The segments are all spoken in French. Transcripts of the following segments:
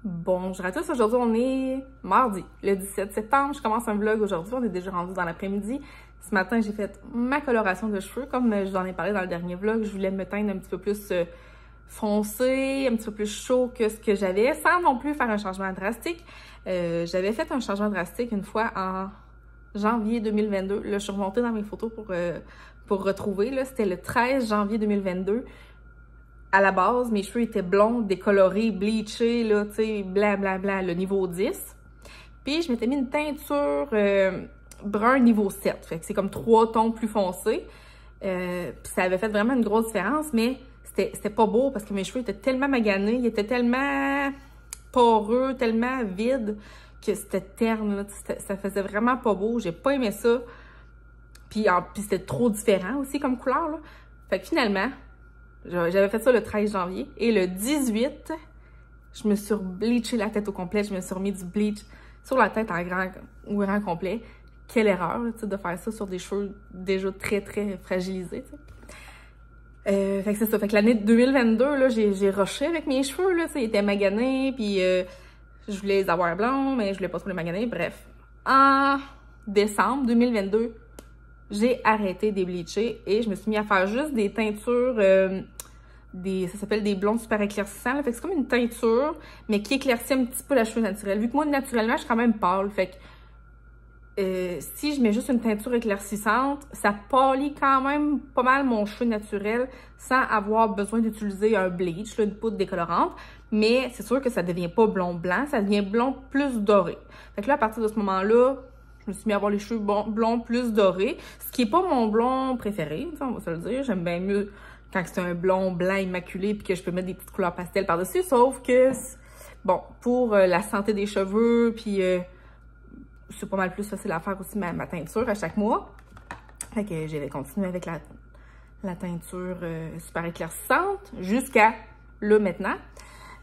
Bonjour à tous, aujourd'hui on est mardi, le 17 septembre. Je commence un vlog aujourd'hui, on est déjà rendu dans l'après-midi. Ce matin, j'ai fait ma coloration de cheveux. Comme je vous en ai parlé dans le dernier vlog, je voulais me teindre un petit peu plus foncé, un petit peu plus chaud que ce que j'avais, sans non plus faire un changement drastique. J'avais fait un changement drastique une fois en janvier 2022. Là, je suis remontée dans mes photos pour retrouver. C'était le 13 janvier 2022. À la base, mes cheveux étaient blonds, décolorés, bleachés, là, tu sais, blablabla, le niveau 10. Puis, je m'étais mis une teinture brun niveau 7. Fait que c'est comme 3 tons plus foncés. Puis, ça avait fait vraiment une grosse différence, mais c'était pas beau parce que mes cheveux étaient tellement maganés, ils étaient tellement poreux, tellement vides que c'était terne, là. Ça faisait vraiment pas beau. J'ai pas aimé ça. Puis c'était trop différent aussi comme couleur, là. Fait que finalement, j'avais fait ça le 13 janvier. Et le 18, je me suis bleaché la tête au complet. Je me suis remis du bleach sur la tête en grand complet. Quelle erreur, là, de faire ça sur des cheveux déjà très, très fragilisés. Fait que c'est ça. Fait que l'année 2022, là, j'ai rushé avec mes cheveux. Là, ils étaient maganés. Puis je voulais les avoir blonds, mais je voulais pas trop les maganer. Bref. En décembre 2022, j'ai arrêté de les bleacher et je me suis mis à faire juste des teintures, ça s'appelle des blonds super éclaircissants. Là. Fait que c'est comme une teinture, mais qui éclaircit un petit peu la cheveux naturelle. Vu que moi, naturellement, je suis quand même pâle. Fait que si je mets juste une teinture éclaircissante, ça pâlit quand même pas mal mon cheveu naturel sans avoir besoin d'utiliser un bleach, là, une poudre décolorante. Mais c'est sûr que ça devient pas blond blanc, ça devient blond plus doré. Fait que là, à partir de ce moment-là, je me suis mis à avoir les cheveux blonds plus dorés, ce qui est pas mon blond préféré, on va se le dire. J'aime bien mieux quand c'est un blond blanc immaculé puis que je peux mettre des petites couleurs pastel par-dessus, sauf que, bon, pour la santé des cheveux, puis c'est pas mal plus facile à faire aussi ma teinture à chaque mois. Fait que j'avais continué avec la teinture super éclaircissante jusqu'à là maintenant.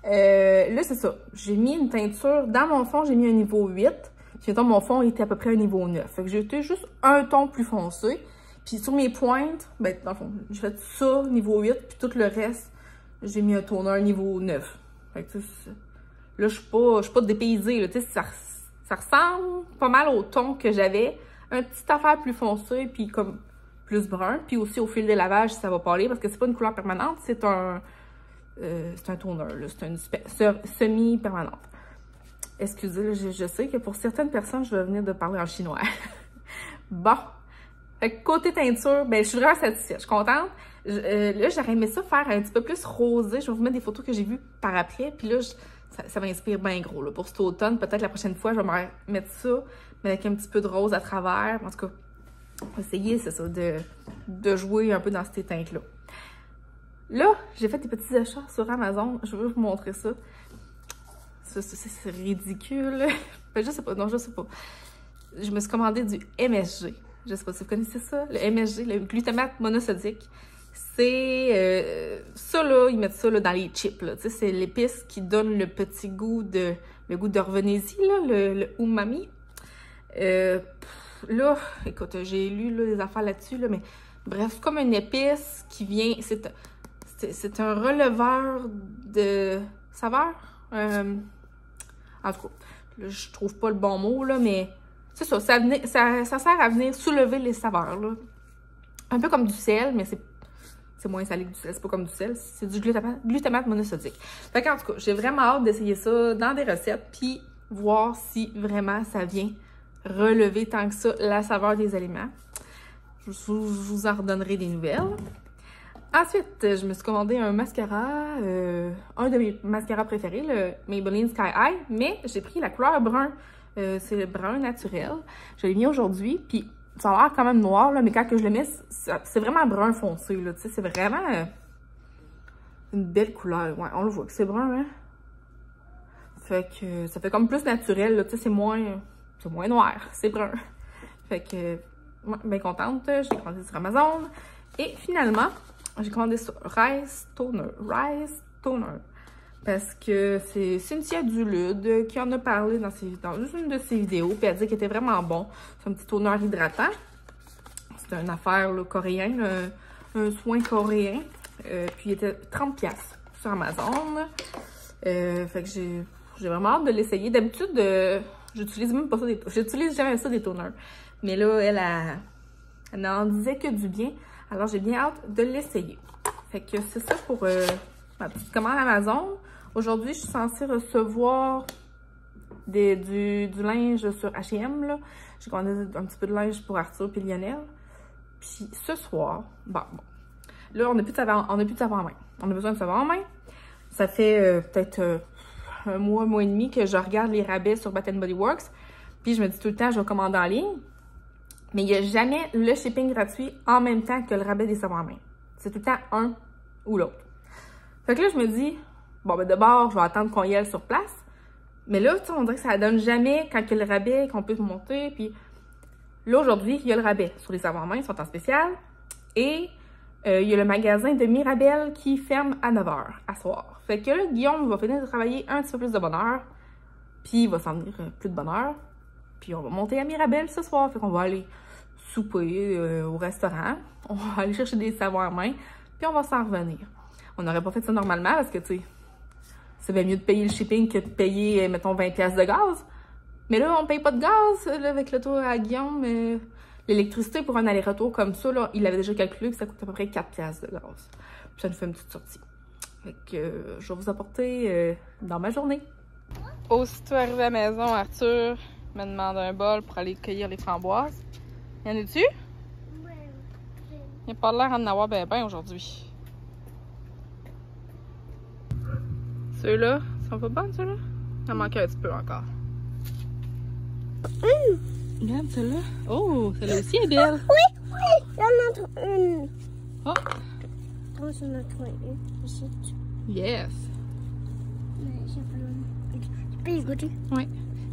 Là, c'est ça. J'ai mis une teinture, dans mon fond, j'ai mis un niveau 8. Puis, mon fond était à peu près un niveau 9. Fait que j'ai été juste un ton plus foncé. Puis, sur mes pointes, ben, dans le fond, j'ai fait ça, niveau 8. Puis, tout le reste, j'ai mis un toner niveau 9. Fait que, là, je suis pas dépaysée, là. Tu sais, ça ressemble pas mal au ton que j'avais. Un petit affaire plus foncé, puis comme plus brun. Puis aussi, au fil des lavages, ça va parler. Parce que c'est pas une couleur permanente, c'est un toner, là. C'est une semi-permanente. Excusez, là, je sais que pour certaines personnes, je vais venir de parler en chinois. Bon. Fait que côté teinture, ben, je suis vraiment satisfaite. Je suis contente. Là, j'aurais aimé ça faire un petit peu plus rosé. Je vais vous mettre des photos que j'ai vues par après. Puis là, ça m'inspire bien gros, là. Pour cet automne, peut-être la prochaine fois, je vais me mettre ça, mais avec un petit peu de rose à travers. En tout cas, essayer, c'est ça, de jouer un peu dans ces teintes-là. Là, j'ai fait des petits achats sur Amazon. Je veux vous montrer ça. C'est ridicule. Ben, je sais pas, non, je sais pas. Je me suis commandé du MSG. Je sais pas si vous connaissez ça. Le MSG, le glutamate monosodique. C'est ça, là, ils mettent ça là, dans les chips. Tu sais, c'est l'épice qui donne le petit goût le goût de revenez-y, là, le umami. Là, écoute, j'ai lu là, des affaires là-dessus, là, mais bref, c'est comme une épice qui vient. C'est un releveur de saveur. En tout cas, là, je trouve pas le bon mot, là, mais c'est ça, ça sert à venir soulever les saveurs, là. Un peu comme du sel, mais c'est moins salé que du sel, c'est pas comme du sel, c'est du glutamate monosodique. Fait qu'en tout cas, j'ai vraiment hâte d'essayer ça dans des recettes, puis voir si vraiment ça vient relever tant que ça la saveur des aliments. Je vous en redonnerai des nouvelles. Ensuite, je me suis commandé un mascara, un de mes mascaras préférés, le Maybelline Sky High, mais j'ai pris la couleur brun. C'est le brun naturel. Je l'ai mis aujourd'hui, puis ça a l'air quand même noir, là, mais quand que je le mets, c'est vraiment brun foncé, là, tu sais, c'est vraiment une belle couleur. Ouais, on le voit que c'est brun, hein? Fait que ça fait comme plus naturel, là, tu sais, c'est moins noir, c'est brun. Fait que, ouais, bien contente, j'ai commandé sur Amazon. Et finalement, j'ai commandé ça, Rice Toner. Parce que c'est Cynthia Dulude qui en a parlé dans juste une de ses vidéos. Puis elle dit qu'il était vraiment bon. C'est un petit toner hydratant. C'est une affaire là, coréenne, un soin coréen. Puis il était 30$ sur Amazon. Fait que J'ai vraiment hâte de l'essayer. D'habitude, j'utilise même pas ça j'utilise jamais ça des toners. Mais là, elle n'en disait que du bien. Alors, j'ai bien hâte de l'essayer. Fait que c'est ça pour ma petite commande Amazon. Aujourd'hui, je suis censée recevoir du linge sur H&M, là. J'ai commandé un petit peu de linge pour Arthur et Lionel. Puis ce soir, bon. Là, on n'a plus de savon en main. On a besoin de savon en main. Ça fait peut-être un mois et demi que je regarde les rabais sur Bath & Body Works. Puis je me dis tout le temps, je vais commander en ligne. Mais il n'y a jamais le shipping gratuit en même temps que le rabais des savons en main. C'est tout le temps un ou l'autre. Fait que là, je me dis, bon, ben d'abord, je vais attendre qu'on y aille sur place. Mais là, tu sais, on dirait que ça donne jamais quand il y a le rabais, qu'on peut monter. Puis là, aujourd'hui, il y a le rabais sur les savons en main, ils sont en spécial. Et il y a le magasin de Mirabelle qui ferme à 9h à soir. Fait que là, Guillaume va finir de travailler un petit peu plus de bonne heure. Puis il va s'en venir plus de bonne heure. Puis on va monter à Mirabelle ce soir. Fait qu'on va aller souper au restaurant. On va aller chercher des savons en main. Puis on va s'en revenir. On n'aurait pas fait ça normalement parce que, tu sais, c'est bien mieux de payer le shipping que de payer, mettons, 20$ de gaz. Mais là, on paye pas de gaz là, avec le tour à Guillaume. L'électricité pour un aller-retour comme ça, là, il avait déjà calculé que ça coûte à peu près 4$ de gaz. Puis ça nous fait une petite sortie. Fait que je vais vous apporter dans ma journée. Aussitôt arrivé à la maison, Arthur me demande un bol pour aller cueillir les framboises. Y en a-tu? Oui. Il n'a pas l'air d'en avoir ben aujourd'hui. Ceux-là, sont pas bonnes, ceux-là? Il en manque un petit peu encore. Regarde celle-là. Oh, celle-là aussi est belle. Oui, il y en a une. Oh. Oh, j'en ai trouvé une. Ici. Yes. Tu peux y goûter? Oui.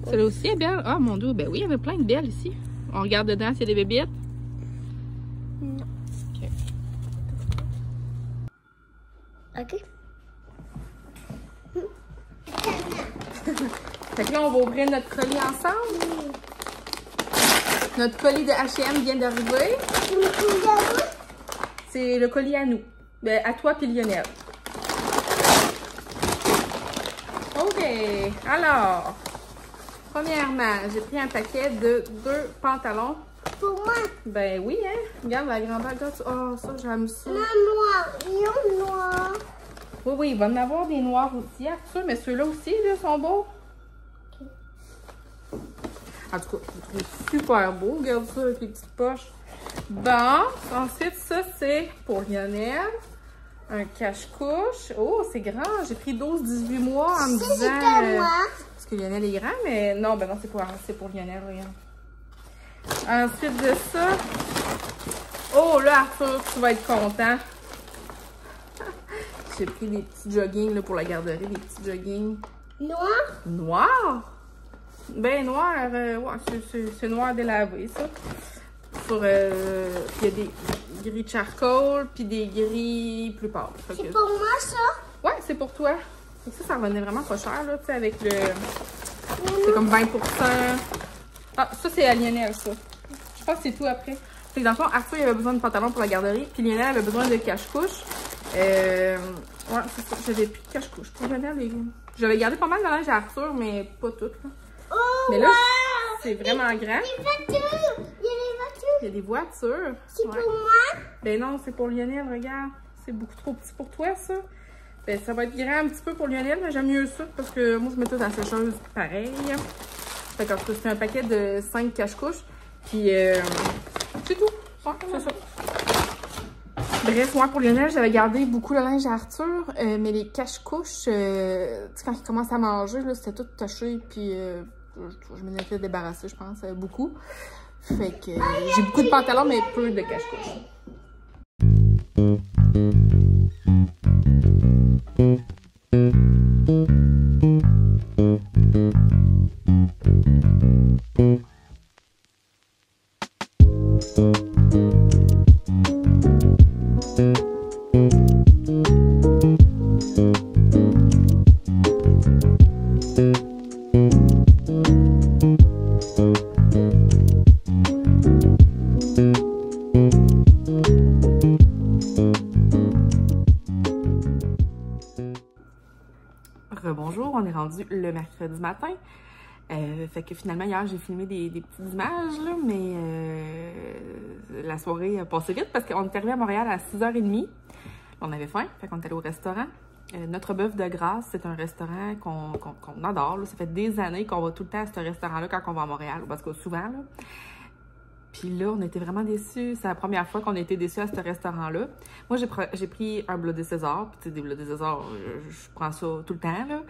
Celle-là aussi est belle. Ah, mon Dieu, ben oui, il y avait plein de belles ici. On regarde dedans s'il y a des bébites. Non. OK. OK. Fait que là, on va ouvrir notre colis ensemble. Notre colis de H&M vient d'arriver. C'est le colis à nous. Ben, à toi puis Lionel. OK. Alors, premièrement, j'ai pris un paquet de 2 pantalons. Pour moi. Ben oui, hein. Regarde la grandeur. Oh, ça, j'aime ça. Non, noir. Ils ont noir. Oui, oui, il va en avoir des noirs aussi, Arthur, mais ceux-là aussi, là, sont beaux. Okay. En tout cas, je trouve super beau. Regarde ça avec les petites poches. Bon, ensuite, ça, c'est pour Lionel. Un cache-couche. Oh, c'est grand. J'ai pris 12-18 mois en me disant... parce que Lionel est grand, mais non, ben non, c'est pour Lionel, regarde. Ensuite de ça... Oh, là, Arthur, tu vas être content. J'ai pris des petits joggings là, pour la garderie, des petits joggings. Noir? Noir? Ben noir, ouais, c'est noir délavé, ça. Il y a des gris charcoal, puis des gris plus pâles. C'est pour moi, ça? Ouais, c'est pour toi. Et ça revenait vraiment pas cher, là, tu sais, avec le... C'est comme 20%. Ah, ça, c'est à Lionel, ça. Je pense que c'est tout après. Fait que dans le fond, Arthur, il avait besoin de pantalon pour la garderie, puis Lionel avait besoin de cache-couche. Ouais, c'est ça. J'avais plus de cache-couche. J'avais gardé pas mal de linge à Arthur, mais pas tout. Là. Oh, mais là, c'est vraiment grand. Il y a des voitures. Il y a des voitures. C'est pour moi? Ben non, c'est pour Lionel, regarde. C'est beaucoup trop petit pour toi, ça. Ben, ça va être grand un petit peu pour Lionel, mais j'aime mieux ça parce que moi, je mets tout dans la sécheuse pareil. Fait que c'est un paquet de 5 cache-couches. Puis, c'est tout. Ouais, c'est ça. Bref, moi, pour Lionel, j'avais gardé beaucoup le linge à Arthur, mais les cache-couches, tu sais, quand il commence à manger, là, c'était tout taché, puis je m'en ai fait débarrasser, je pense, beaucoup. Fait que j'ai beaucoup de pantalons, mais peu de cache-couches. rendu le mercredi matin. Fait que finalement, hier, j'ai filmé des petites images, là, mais la soirée a passé vite parce qu'on est arrivé à Montréal à 6h30. On avait faim, fait qu'on est allé au restaurant. Notre Bœuf de Grâce, c'est un restaurant qu'on adore. Là. Ça fait des années qu'on va tout le temps à ce restaurant-là quand on va à Montréal, parce que souvent, là. Puis là, on était vraiment déçus. C'est la première fois qu'on a été déçus à ce restaurant-là. Moi, j'ai pris un Bloody César. Puis, tu sais, des Bloody César, je prends ça tout le temps, là.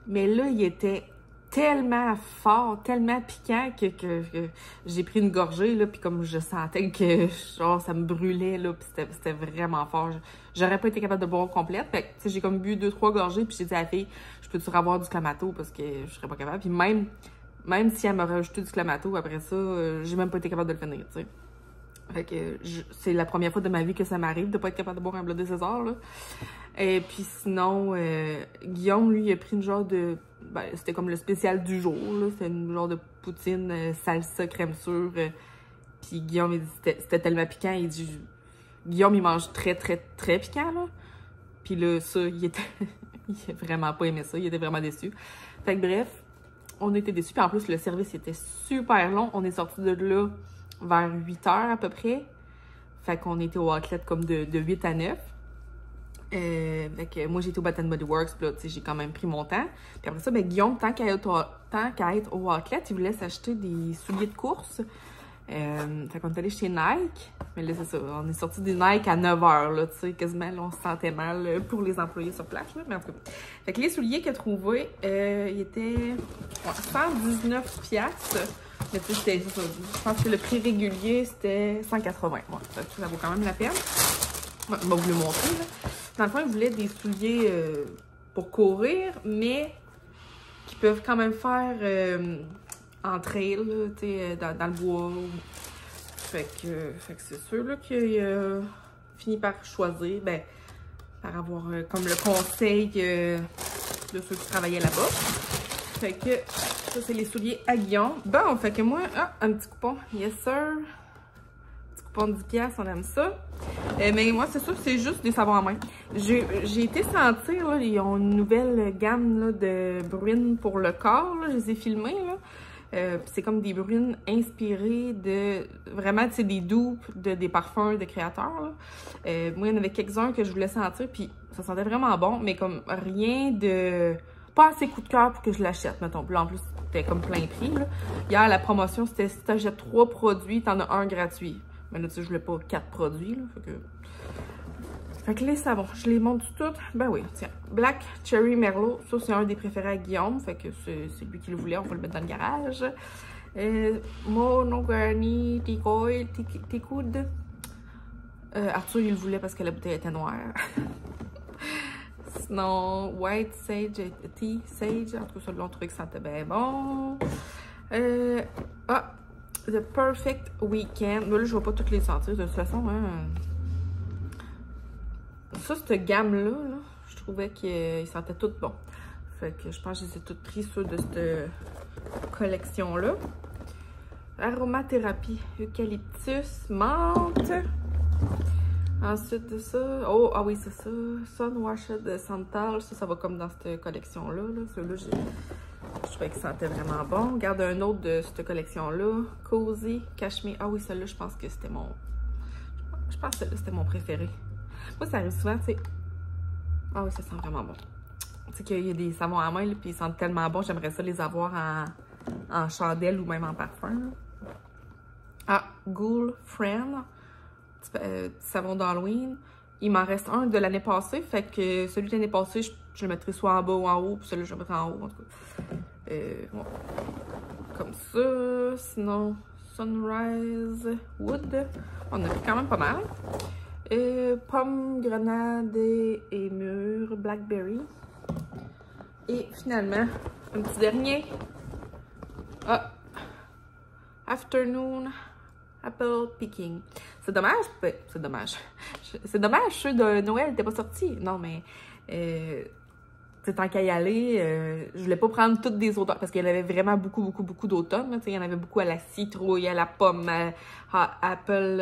Mais là, il était tellement fort, tellement piquant que j'ai pris une gorgée, là. Puis comme je sentais que, genre, ça me brûlait, là. Puis c'était vraiment fort. J'aurais pas été capable de boire complète. Fait que, tu sais, j'ai comme bu 2-3 gorgées. Puis j'ai dit à la fille, je peux-tu avoir du Clamato parce que je serais pas capable. Puis même si elle m'aurait rajouté du Clamato, après ça, j'ai même pas été capable de le finir, tu sais. Fait que c'est la première fois de ma vie que ça m'arrive de pas être capable de boire un Bloody César, là. Et puis sinon, Guillaume, lui, il a pris une genre de... Ben, c'était comme le spécial du jour, là. C'était une genre de poutine, salsa, crème sûre. Puis Guillaume, il dit c'était tellement piquant. Il dit... Guillaume, il mange très, très, très piquant, là. Puis là, ça, il était... il a vraiment pas aimé ça. Il était vraiment déçu. Fait que bref... On était déçus. Puis en plus, le service était super long. On est sorti de là vers 8h à peu près. Fait qu'on était au outlet comme de 8 à 9. Fait que moi, j'étais au Bath & Body Works. Puis là, tu sais, j'ai quand même pris mon temps. Puis après ça, ben Guillaume, tant qu'à être au outlet, il voulait s'acheter des souliers de course. Fait qu'on est allé chez Nike. Mais là, c'est ça. On est sorti des Nike à 9h, là, tu sais, quasiment, là, on se sentait mal pour les employés sur place, là. Mais en tout cas. Fait que les souliers qu'il a trouvés, ils étaient 119 piastres. Mais tu sais, c'était ça. Je pense que le prix régulier, c'était 180. Ouais, ça vaut quand même la peine. Ouais, on va vous le montrer, là. Dans le fond, il voulait des souliers pour courir, mais qui peuvent quand même faire... en trail, tu sais, dans le bois. Fait que c'est sûr là qu'il a fini par choisir, ben, par avoir comme le conseil de ceux qui travaillaient là-bas. Fait que ça, c'est les souliers à Guillaume. Bon, fait que moi, un petit coupon. Yes, sir. Petit coupon de 10$, on aime ça. Mais moi, c'est sûr que c'est juste des savons à main. J'ai été sentir, là, ils ont une nouvelle gamme là, de bruines pour le corps. Là, je les ai filmés, là. C'est comme des bruines inspirées de... Vraiment, c'est des dupes des parfums de créateurs, là. Moi, il y en avait quelques-uns que je voulais sentir, puis ça sentait vraiment bon, mais comme rien de... Pas assez coup de cœur pour que je l'achète, mettons. Puis là, en plus, c'était comme plein prix, là. Hier, la promotion, c'était si t'achètes 3 produits, t'en as un gratuit. Mais là, tu sais, je voulais pas 4 produits, là. Fait que les savons, je les montre toutes. Ben oui, tiens. Black Cherry Merlot, ça c'est un des préférés à Guillaume. Fait que c'est lui qui le voulait, on va le mettre dans le garage. Monogani Ticoud. Arthur, il le voulait parce que la bouteille était noire. Sinon, White Sage Tea Sage. En tout cas, celui-là, on trouvait que ça sentait bien bon. The Perfect Weekend. Là, je ne vais pas toutes les sentir de toute façon, hein. Ça, cette gamme-là, là, je trouvais qu'ils sentaient toutes bon. Fait que je pense que je les ai toutes pris ceux de cette collection-là. Aromathérapie, eucalyptus, menthe. Ensuite de ça, ah oui, c'est ça. Sunwashed de Santal, ça va comme dans cette collection-là. Là. Celui-là, je trouvais qu'il sentait vraiment bon. Regarde un autre de cette collection-là. Cozy, Cashmere. Ah oui, celui-là, je pense que c'était mon... Je pense que celui-là, c'était mon préféré. Moi, ça arrive souvent, tu sais. Ah oui, ça sent vraiment bon. Tu sais qu'il y a des savons à main, là, puis ils sentent tellement bon. J'aimerais ça les avoir en chandelle ou même en parfum. Là. Ah, Ghoul Friend. Petit savon d'Halloween. Il m'en reste un de l'année passée. Fait que celui de l'année passée, je le mettrai soit en bas ou en haut. Puis celui-là, je le mettrai en haut, en tout cas. Ouais. Comme ça. Sinon, Sunrise Wood. On a pris quand même pas mal. Pomme, grenade et mûre, blackberry. Et finalement, un petit dernier. Ah! Afternoon apple picking. C'est dommage. C'est dommage. C'est dommage, ceux de Noël n'étaient pas sortis. Non, mais... tant qu'à y aller, je voulais pas prendre toutes des automnes parce qu'il y en avait vraiment beaucoup d'automnes. Il y en avait beaucoup à la citrouille, à la pomme, à apple.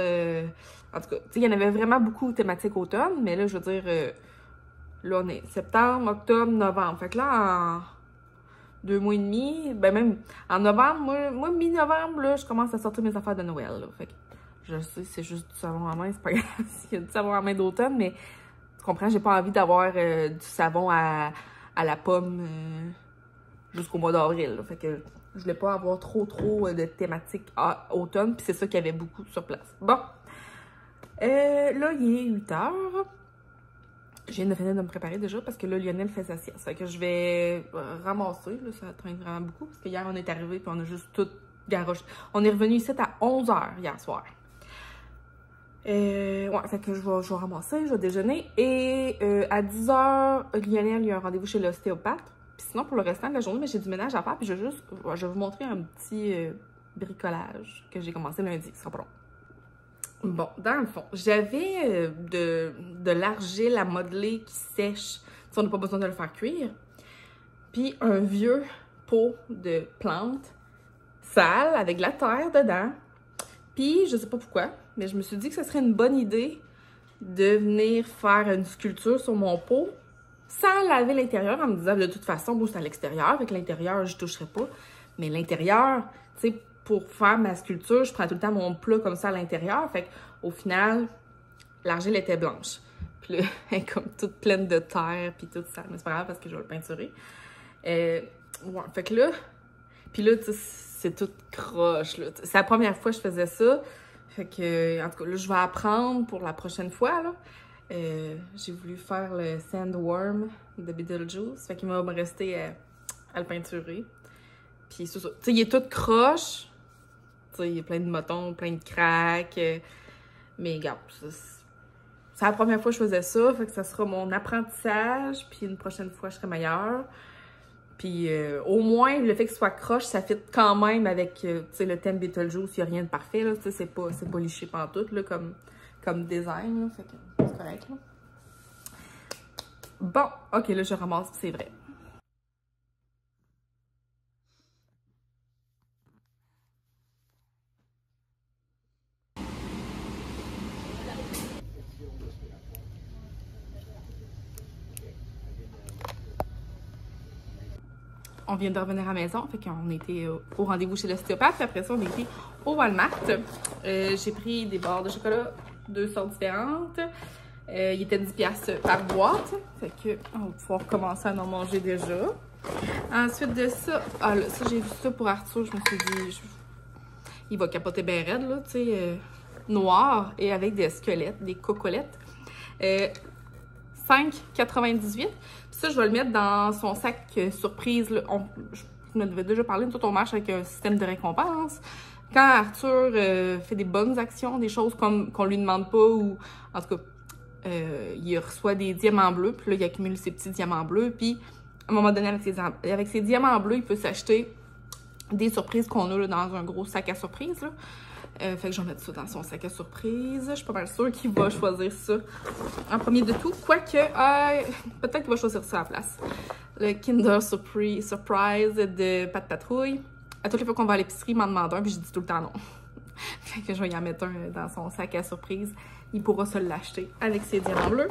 En tout cas, il y en avait vraiment beaucoup thématiques automne. Mais là, je veux dire, là, on est septembre, octobre, novembre. Fait que là, 2 mois et demi. Ben même en novembre, moi mi-novembre, là, je commence à sortir mes affaires de Noël. Là. Fait que je sais, c'est juste du savon à main, c'est pas grave s'il y a du savon à main d'automne, mais tu comprends, j'ai pas envie d'avoir du savon à la pomme jusqu'au mois d'avril. Fait que je voulais pas avoir trop de thématiques automne, puis c'est ça qu'il y avait beaucoup sur place. Bon, là, il est 8 h. Je viens de finir de me préparer déjà parce que là, Lionel fait sa sieste. Fait que je vais ramasser, là, ça traîne vraiment beaucoup. Parce que hier, on est arrivé puis on a juste tout garoché. On est revenu ici à 11 h hier soir. Ouais, fait que je vais ramasser, je vais déjeuner. Et à 10 h, Lionel, il y a un rendez-vous chez l'ostéopathe. Puis sinon, pour le restant de la journée, j'ai du ménage à faire. Puis je vais vous montrer un petit bricolage que j'ai commencé lundi. Ça sera pas long. Bon, dans le fond, j'avais de l'argile à modeler qui sèche. Si on n'a pas besoin de le faire cuire. Puis un vieux pot de plantes sale avec de la terre dedans. Puis, je sais pas pourquoi, mais je me suis dit que ce serait une bonne idée de venir faire une sculpture sur mon pot sans laver l'intérieur en me disant de toute façon, bon, c'est à l'extérieur, avec l'intérieur, je toucherai pas. Mais l'intérieur, tu sais, pour faire ma sculpture, je prends tout le temps mon plat comme ça à l'intérieur. Fait qu'au final, l'argile était blanche. Puis là, elle est comme toute pleine de terre, puis tout ça. Mais c'est pas grave parce que je vais le peinturer. Ouais, fait que là, puis là, tu sais, c'est tout croche, là. C'est la première fois que je faisais ça. Fait que, en tout cas, là, je vais apprendre pour la prochaine fois, là. J'ai voulu faire le Sandworm de Beetlejuice. Fait qu'il va me rester à le peinturer. Puis c'est ça. Tu sais, il est tout croche. Tu sais, il y a plein de motons, plein de craques. Mais regarde, c'est la première fois que je faisais ça. Fait que ça sera mon apprentissage. Puis une prochaine fois, je serai meilleure. Puis au moins, le fait que ce soit croche, ça fit quand même avec tu sais, le thème Beetlejuice. Il n'y a rien de parfait, là. Tu sais, c'est pas liché pantoute, là, comme design, là. Fait que c'est correct, là. Bon, ok, là, je ramasse, c'est vrai. On vient de revenir à la maison, fait qu'on était au rendez-vous chez l'ostéopathe, puis après ça, on était au Walmart. J'ai pris des barres de chocolat, 2 sortes différentes. Il était 10$ par boîte, fait que on va pouvoir commencer à en manger déjà. Ensuite de ça, là, ça j'ai vu ça pour Arthur, je me suis dit, il va capoter bien raide, là, tu sais, noir et avec des squelettes, des cocolettes. 5,98. Ça, je vais le mettre dans son sac surprise. Là. Je m'avais déjà parlé, tout on marche avec un système de récompense. Quand Arthur fait des bonnes actions, des choses comme qu'on lui demande pas, ou en tout cas, il reçoit des diamants bleus, puis là, il accumule ses petits diamants bleus, puis à un moment donné, avec ses diamants bleus, il peut s'acheter des surprises qu'on a là, dans un gros sac à surprise. Là. Fait que je vais mettre ça dans son sac à surprise. Je suis pas mal sûre qu'il va choisir ça en premier de tout. Quoique, peut-être qu'il va choisir ça à la place. Le Kinder Surprise de Pat Patrouille. À toutes les fois qu'on va à l'épicerie, il m'en demande un, puis je dis tout le temps non. Fait que je vais y en mettre un dans son sac à surprise. Il pourra se l'acheter avec ses diamants bleus.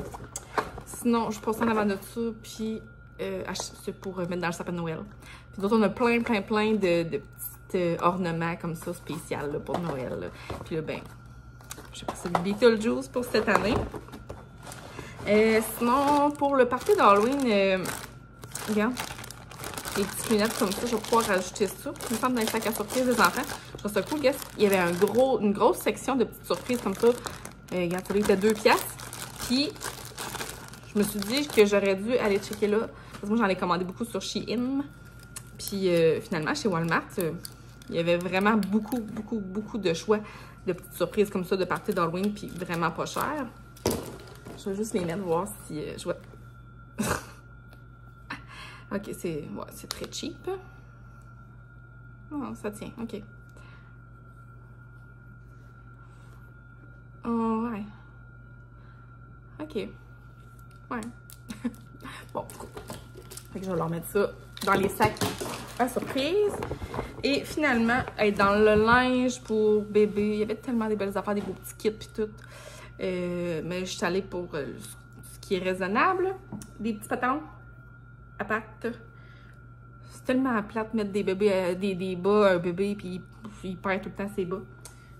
Sinon, je passe en avant de ça, puis c'est pour mettre dans le sapin de Noël. Puis d'autres, on a plein de petits ornements comme ça spécial là, pour Noël. Là. Puis là, ben, j'ai passé le Beetlejuice pour cette année. Sinon, pour le party d'Halloween, regarde, les petites lunettes comme ça, je vais pouvoir rajouter ça. Il me semble dans les sacs à surprise des enfants. Je trouve ça cool, guys. Il y avait une grosse section de petites surprises comme ça. Regarde, celui était 2$. Puis, je me suis dit que j'aurais dû aller checker là. Parce que moi, j'en ai commandé beaucoup sur Shein. Puis, finalement, chez Walmart, il y avait vraiment beaucoup de choix de petites surprises comme ça de party d'Halloween, puis vraiment pas cher. Je vais juste les mettre, voir si je vois. Ok, c'est très cheap. Oh, ça tient, ok. Oh, ouais. Ok. Ouais. Bon, fait que je vais leur mettre ça dans les sacs à surprise. Et finalement, dans le linge pour bébé, il y avait tellement des belles affaires, des beaux petits kits puis tout. Mais je suis allée pour ce qui est raisonnable. Des petits pantalons à pattes. tellement plate de mettre des bébés, des bas à un bébé, puis il perd tout le temps ses bas.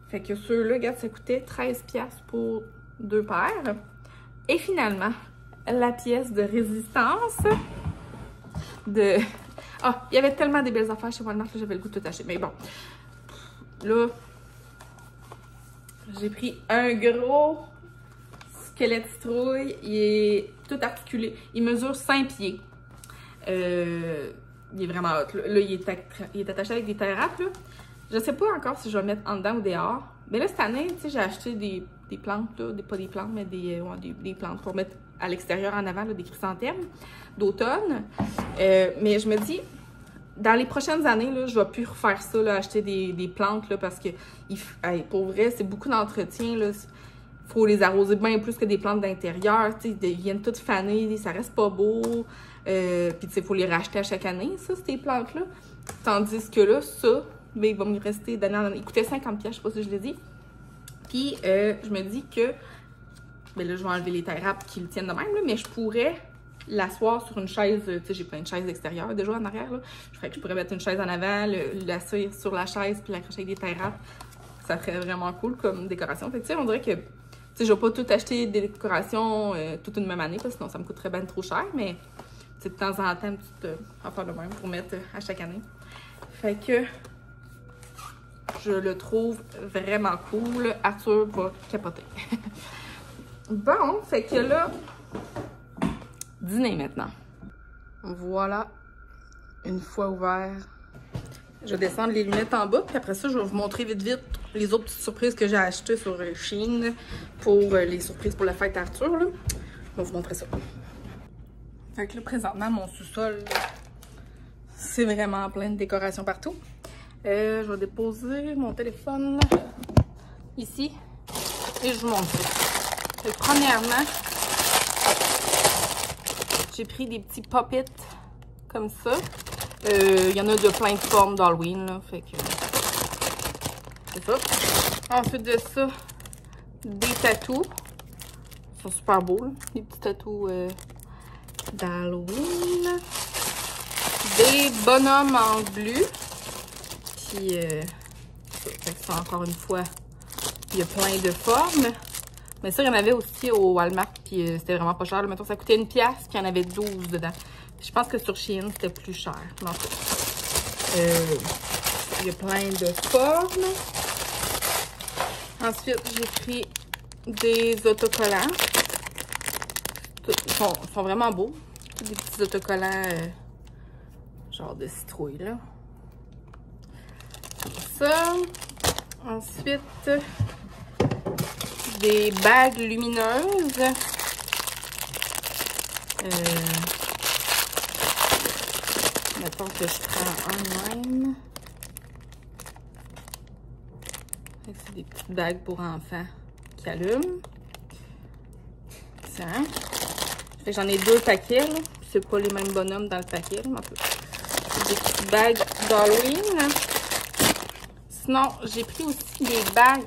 Fait que ceux-là, regarde, ça coûtait 13$ pour 2 paires. Et finalement, la pièce de résistance de... Ah, il y avait tellement des belles affaires chez Walmart, j'avais le goût de tout acheter. Mais bon, là, j'ai pris un gros squelette citrouille. Il est tout articulé. Il mesure 5 pieds. Il est vraiment hot. Là, il est attaché avec des tie wraps, là. Je sais pas encore si je vais le mettre en dedans ou dehors. Mais là, cette année, tu sais, j'ai acheté des plantes, là. Pas des plantes, mais des plantes pour mettre à l'extérieur en avant, là, des chrysanthèmes d'automne. Mais je me dis, dans les prochaines années, là, je vais plus refaire ça, là, acheter des plantes, là, parce que pour vrai, c'est beaucoup d'entretien, là. Faut les arroser bien plus que des plantes d'intérieur, tu sais, ils viennent toutes fanées, ça reste pas beau. Puis tu sais, faut les racheter à chaque année, ça, ces plantes-là. Tandis que là, ça, ben, il va me rester d'année en année. Il coûtait 50$, je sais pas si je l'ai dit. Puis je me dis que, ben là, je vais enlever les tie wraps qui le tiennent de même, là, mais je pourrais l'asseoir sur une chaise. Tu sais, j'ai plein de chaises extérieures déjà en arrière, là. Je pourrais mettre une chaise en avant, l'asseoir sur la chaise, puis l'accrocher avec des tie wraps. Ça ferait vraiment cool comme décoration. Fait que tu sais, on dirait que, tu sais, je vais pas tout acheter des décorations toute une même année, parce que sinon ça me coûterait bien trop cher, mais de temps en temps, une petite affaire de même pour mettre à chaque année. Fait que je le trouve vraiment cool. Arthur va capoter. Bon, fait que là, dîner maintenant. Voilà, une fois ouvert. Je vais descendre les lunettes en bas, puis après ça, je vais vous montrer vite les autres petites surprises que j'ai achetées sur Shein pour les surprises pour la fête Arthur, là. Je vais vous montrer ça. Fait que là, présentement, mon sous-sol, c'est vraiment plein de décorations partout. Je vais déposer mon téléphone ici et je vous montre ça. Fait que premièrement, j'ai pris des petits pop-it comme ça. Il y en a de plein de formes d'Halloween, là. Fait que c'est ça. Ensuite de ça, des tatous. Ils sont super beaux, là. Des petits tatous d'Halloween. Des bonhommes en bleu. Puis, ça, encore une fois, il y a plein de formes. Mais ça, il y en avait aussi au Walmart, puis c'était vraiment pas cher. Là, mettons, ça coûtait 1$, puis il y en avait 12 dedans. Puis, je pense que sur Shein, c'était plus cher. Mais en tout cas, il y a plein de formes. Ensuite, j'ai pris des autocollants. Ils sont vraiment beaux. Des petits autocollants genre de citrouille, là. Comme ça. Ensuite, des bagues lumineuses. Mettons que je prends un même. C'est des petites bagues pour enfants qui allument. Ça. Fait que j'en ai 2 paquets, là. C'est pas les mêmes bonhommes dans le paquet, là, mais en tout cas. Des petites bagues d'Halloween. Sinon, j'ai pris aussi des bagues.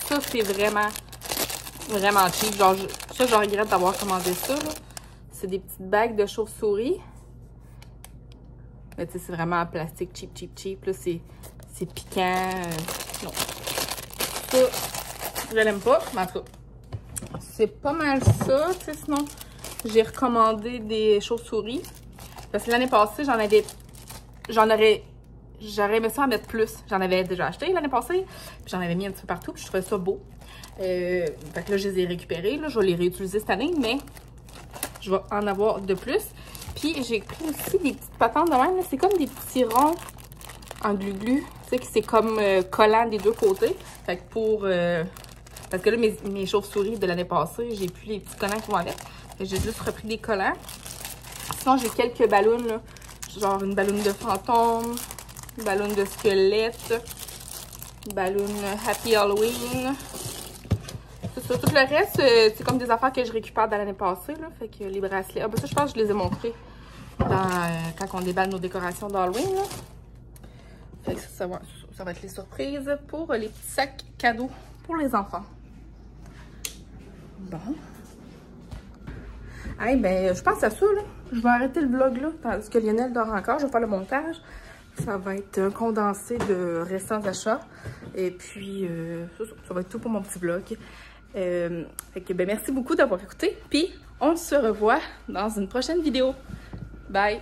Ça, c'est vraiment cheap. Genre, ça, je regrette d'avoir commandé ça, là. C'est des petites bagues de chauve-souris. Mais tu sais, c'est vraiment en plastique cheap, là. C'est piquant. Non. Ça, je l'aime pas, mais en tout cas, c'est pas mal ça. Tu sais, sinon, j'ai recommandé des chauves-souris. Parce que l'année passée, j'aurais aimé ça en mettre plus. J'en avais déjà acheté l'année passée. Puis j'en avais mis un petit peu partout. Puis je trouvais ça beau. Fait que là, je les ai récupérés. Là, je vais les réutiliser cette année. Mais je vais en avoir de plus. Puis j'ai pris aussi des petites patentes de même. C'est comme des petits ronds en glu-glu. Tu sais, que c'est comme collant des deux côtés. Fait que pour... parce que là, mes chauves-souris de l'année passée, j'ai plus les petits collants qui vont avec. J'ai juste repris des collants. Sinon, j'ai quelques ballons, là. Genre une ballon de fantôme, une ballon de squelette, une ballon Happy Halloween. C'est ça. Tout le reste, c'est comme des affaires que je récupère de l'année passée, là. Fait que les bracelets. Ah, ben ça, je pense que je les ai montrés quand on déballe nos décorations d'Halloween, là. Fait que ça va être les surprises pour les petits sacs cadeaux pour les enfants. Bon. Hey, ben, je pense à ça, là. Je vais arrêter le vlog, là, tandis que Lionel dort encore. Je vais faire le montage. Ça va être un condensé de récents achats. Et puis, ça va être tout pour mon petit vlog. Fait que, ben, merci beaucoup d'avoir écouté. Puis, on se revoit dans une prochaine vidéo. Bye!